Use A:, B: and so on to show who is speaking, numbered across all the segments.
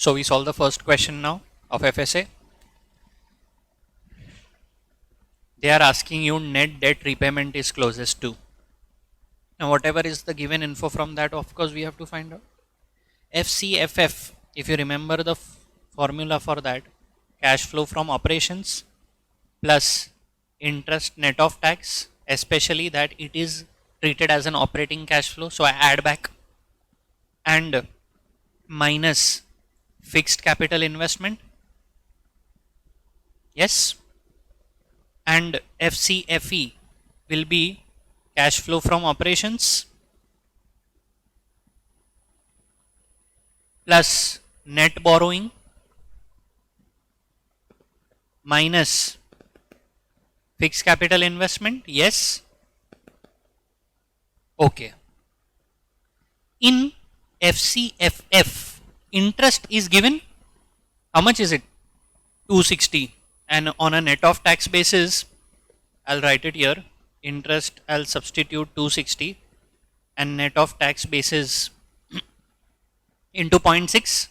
A: So we solve the first question now of FSA. They are asking you net debt repayment is closest to. Now whatever is the given info from that, of course we have to find out. FCFF, if you remember the formula for that, cash flow from operations plus interest net of tax, especially that it is treated as an operating cash flow. So I add back and minus fixed capital investment. Yes. And FCFE will be cash flow from operations plus net borrowing minus fixed capital investment. Yes. Okay. In FCFF, interest is given. How much is it? 260. And on a net of tax basis, I'll write it here. Interest, I'll substitute 260 and net of tax basis into 0.6.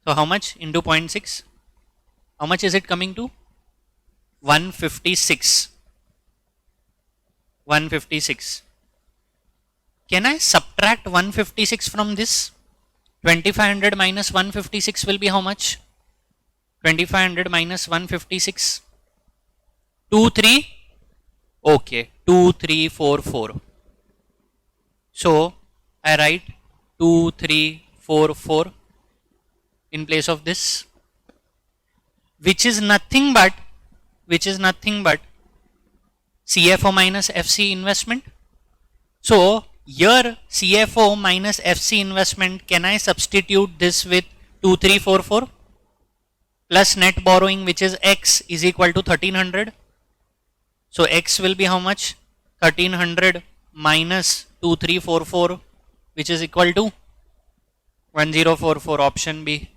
A: So how much into 0.6? How much is it coming to? 156. 156. Can I subtract 156 from this? 2500 minus 156 will be how much? 2500 minus 156. 23. Okay, 2344. So I write 2344 in place of this, which is nothing but CFO minus FC investment. So here CFO minus FC investment, can I substitute this with 2344 plus net borrowing, which is X, is equal to 1300. So X will be how much? 1300 minus 2344, which is equal to 1044. Option B.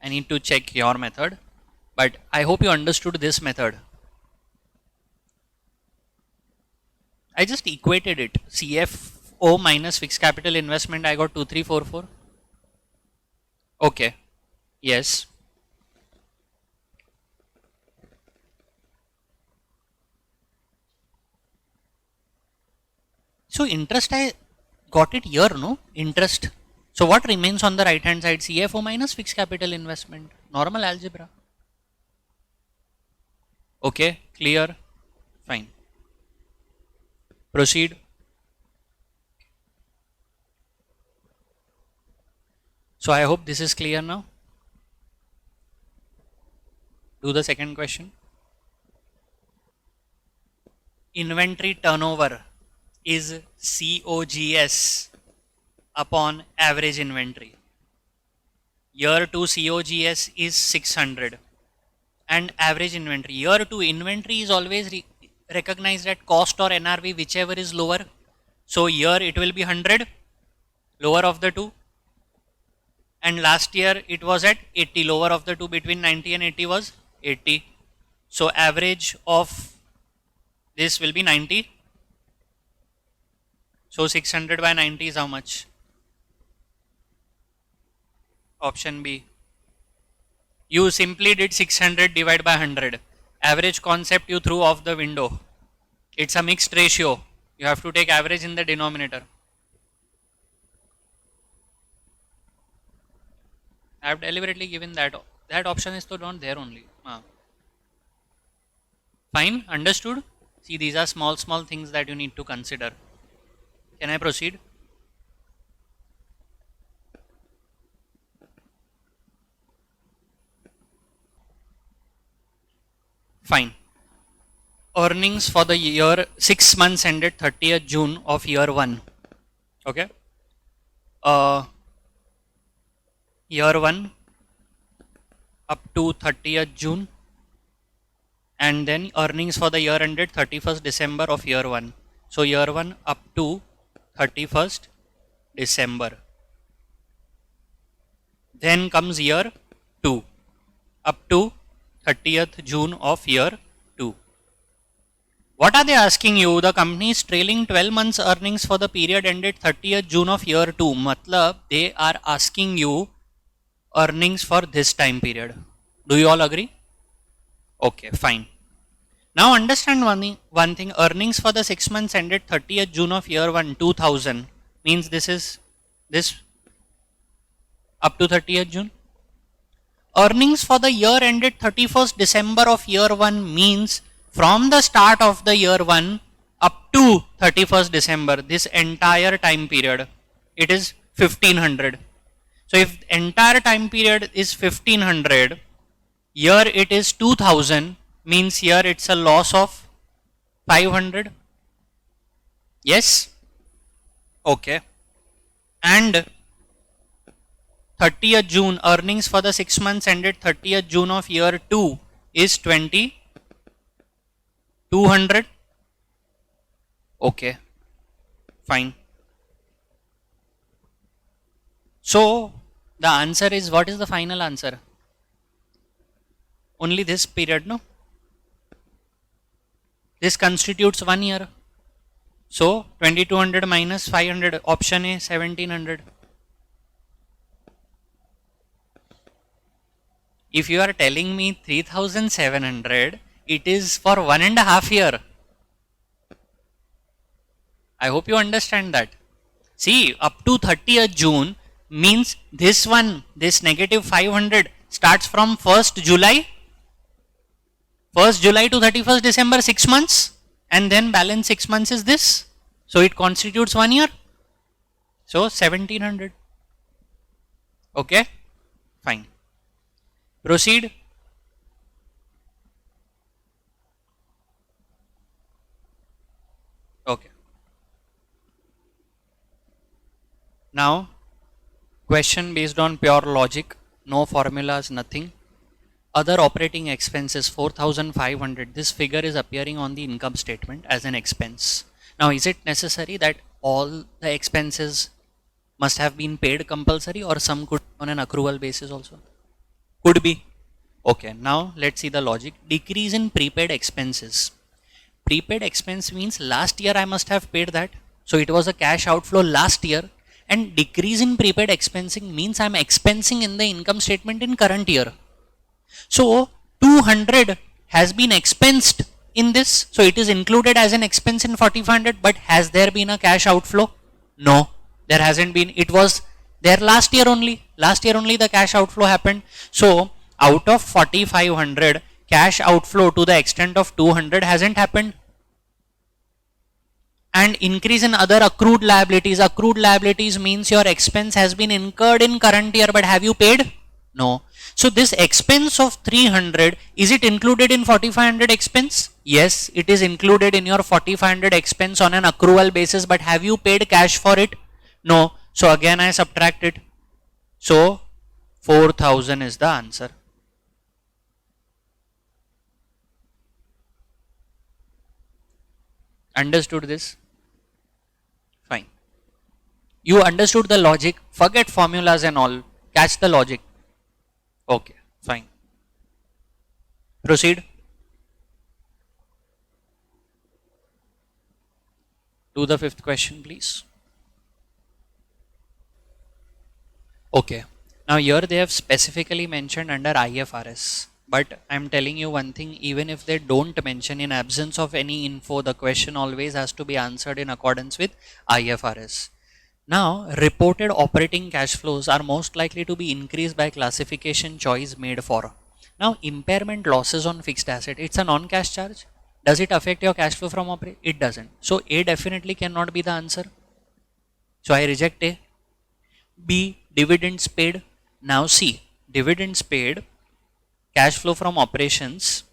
A: I need to check your method, but I hope you understood this method. I just equated it. CFO minus fixed capital investment, I got 2344. Okay. Yes. So interest, I got it here, no? Interest. So what remains on the right hand side? CFO minus fixed capital investment. Normal algebra. Okay, clear. Fine. Proceed. So I hope this is clear now. Do the second question. Inventory turnover is COGS upon average inventory. Year 2 COGS is 600 and average inventory. Year 2 inventory is always recognized at cost or NRV, whichever is lower. So here it will be 100, lower of the two. And last year it was at 80, lower of the two. Between 90 and 80 was 80. So average of this will be 90. So 600 by 90 is how much? Option B. You simply did 600 divided by 100. Average concept you threw off the window. It's a mixed ratio. You have to take average in the denominator. I have deliberately given that. That option is still not there only. Fine, understood? See, these are small things that you need to consider. Can I proceed? Fine. Earnings for the year 6 months ended 30th June of year 1. Okay. Year 1 up to 30th June, and then earnings for the year ended 31st December of year 1. So year 1 up to 31st December. Then comes year 2 up to 30th June of year 2. What are they asking you? The company's trailing 12 months earnings for the period ended 30th June of year 2. Matlab, they are asking you earnings for this time period. Do you all agree? Okay, fine. Now understand one thing. Earnings for the 6 months ended 30th June of year 1, 2000 means this is this up to 30th June. Earnings for the year ended 31st December of year 1 means from the start of the year 1 up to 31st December, this entire time period, it is 1500. So if entire time period is 1500, here it is 2000, means here it's a loss of 500. Yes? Okay. And 30th June, earnings for the 6 months ended 30th June of year 2 is 200. Okay, fine. So the answer is, what is the final answer? Only this period, no? This constitutes 1 year. So 2200 minus 500, option A 1700. If you are telling me 3700, it is for 1.5 year. I hope you understand that. See, up to 30th June means this one, this negative 500 starts from 1st July. 1st July to 31st December, 6 months. And then balance 6 months is this. So it constitutes 1 year. So 1700. Okay, fine. Proceed. Okay. Now, question based on pure logic, no formulas, nothing. Other operating expenses 4500. This figure is appearing on the income statement as an expense. Now, is it necessary that all the expenses must have been paid compulsory, or some could on an accrual basis also? Could be. Okay, now let's see the logic. Decrease in prepaid expenses. Prepaid expense means last year I must have paid that. So it was a cash outflow last year. And decrease in prepaid expensing means I'm expensing in the income statement in current year. So 200 has been expensed in this. So it is included as an expense in 4500. But has there been a cash outflow? No, there hasn't been. It was there last year only. Last year only the cash outflow happened. So out of 4500, cash outflow to the extent of 200 hasn't happened. And increase in other accrued liabilities. Accrued liabilities means your expense has been incurred in current year, but have you paid? No. So this expense of 300, is it included in 4500 expense? Yes, it is included in your 4500 expense on an accrual basis, but have you paid cash for it? No. So again I subtract it. So 4000 is the answer. Understood this? Fine. You understood the logic. Forget formulas and all. Catch the logic. Okay, fine. Proceed. To the fifth question, please. Okay. Now here they have specifically mentioned under IFRS. But I'm telling you one thing, even if they don't mention, in absence of any info, the question always has to be answered in accordance with IFRS. Now, reported operating cash flows are most likely to be increased by classification choice made for. Now, impairment losses on fixed asset, it's a non-cash charge. Does it affect your cash flow from operation? It doesn't. So, A definitely cannot be the answer. So, I reject A. B, dividends paid. Now, C, dividends paid, cash flow from operations,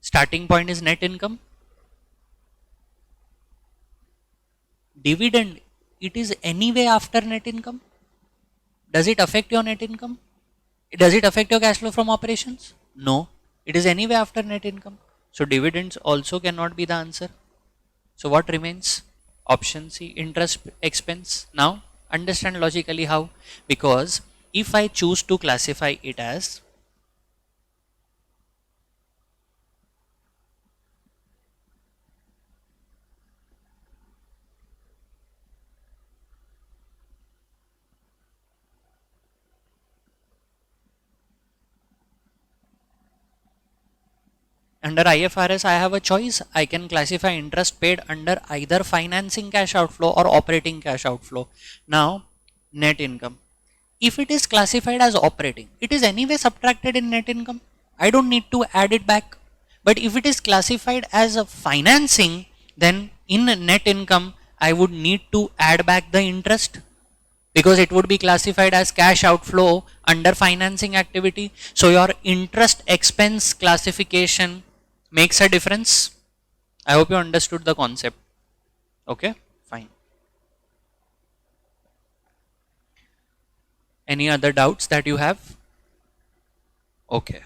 A: starting point is net income. Dividend, it is anyway after net income. Does it affect your net income? Does it affect your cash flow from operations? No, it is anyway after net income. So dividends also cannot be the answer. So what remains? Option C, interest expense. Now understand logically how. Because if I choose to classify it as Under IFRS, I have a choice. I can classify interest paid under either financing cash outflow or operating cash outflow. Now, net income. If it is classified as operating, it is anyway subtracted in net income. I don't need to add it back. But if it is classified as a financing, then in net income, I would need to add back the interest because it would be classified as cash outflow under financing activity. So your interest expense classification makes a difference. I hope you understood the concept. Okay, fine. Any other doubts that you have? Okay.